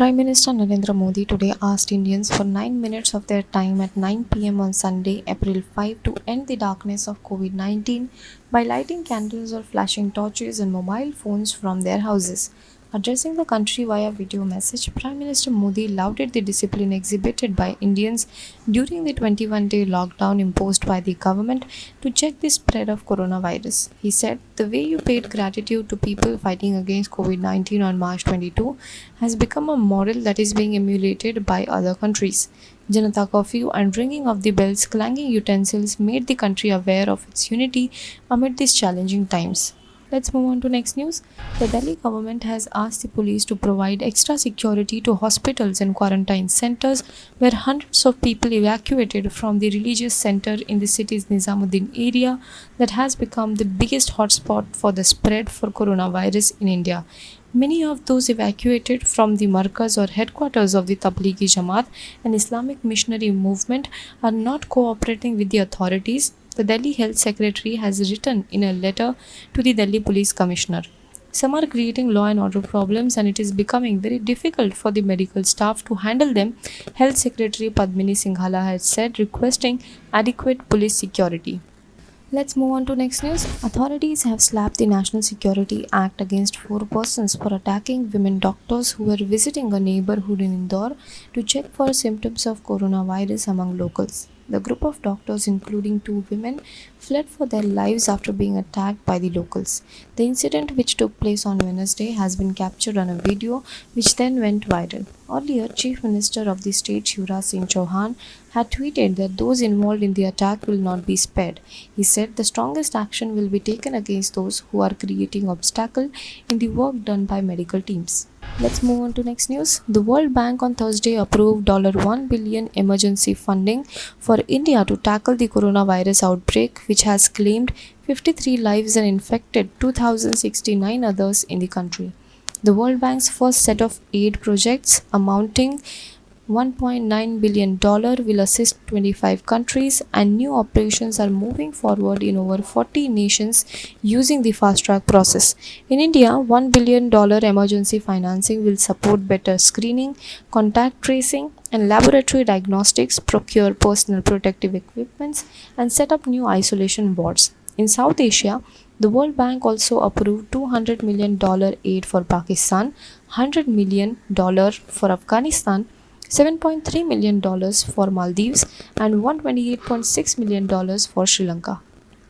Prime Minister Narendra Modi today asked Indians for 9 minutes of their time at 9 pm on Sunday, April 5, to end the darkness of COVID 19 by lighting candles or flashing torches and mobile phones from their houses. Addressing the country via video message, Prime Minister Modi lauded the discipline exhibited by Indians during the 21-day lockdown imposed by the government to check the spread of coronavirus. He said, "The way you paid gratitude to people fighting against COVID-19 on March 22 has become a model that is being emulated by other countries. Janata curfew and ringing of the bells, clanging utensils made the country aware of its unity amid these challenging times." Let's move on to next news. The Delhi government has asked the police to provide extra security to hospitals and quarantine centers where hundreds of people evacuated from the religious center in the city's Nizamuddin area that has become the biggest hotspot for the spread for coronavirus in India. Many of those evacuated from the markaz or headquarters of the Tablighi Jamaat and Islamic missionary movement are not cooperating with the authorities. The Delhi Health Secretary has written in a letter to the Delhi Police Commissioner. Some are creating law and order problems and it is becoming very difficult for the medical staff to handle them, Health Secretary Padmini Singhala has said, requesting adequate police security. Let's move on to next news. Authorities have slapped the National Security Act against 4 persons for attacking women doctors who were visiting a neighbourhood in Indore to check for symptoms of coronavirus among locals. The group of doctors, including 2 women, fled for their lives after being attacked by the locals. The incident, which took place on Wednesday, has been captured on a video which then went viral. Earlier, Chief Minister of the state Shivraj Singh Chouhan had tweeted that those involved in the attack will not be spared. He said the strongest action will be taken against those who are creating obstacle in the work done by medical teams. Let's move on to next news. The World Bank on Thursday approved $1 billion emergency funding for India to tackle the coronavirus outbreak, which has claimed 53 lives and infected 2,069 others in the country. The World Bank's first set of aid projects amounting $1.9 billion will assist 25 countries, and new operations are moving forward in over 40 nations using the fast track process. In India, $1 billion emergency financing will support better screening, contact tracing, and laboratory diagnostics, procure personal protective equipments, and set up new isolation wards. In South Asia, the World Bank also approved $200 million aid for Pakistan, $100 million for Afghanistan, $7.3 million for Maldives, and $128.6 million for Sri Lanka.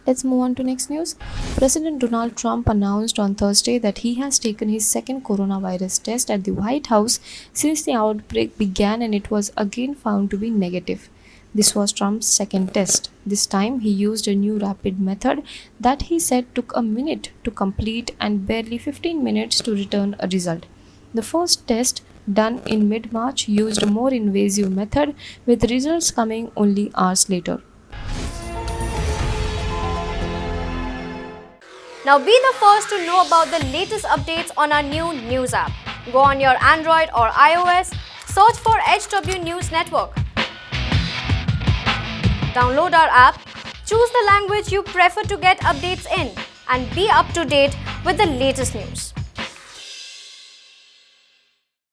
Let's move on to next news. President Donald Trump announced on Thursday that he has taken his second coronavirus test at the White House since the outbreak began, and it was again found to be negative. This was Trump's second test. This time he used a new rapid method that he said took a minute to complete and barely 15 minutes to return a result. The first test, done in mid-March, used a more invasive method, with results coming only hours later. Now be the first to know about the latest updates on our new news app. Go on your Android or iOS, search for HW News Network. Download our app, choose the language you prefer to get updates in, and be up to date with the latest news.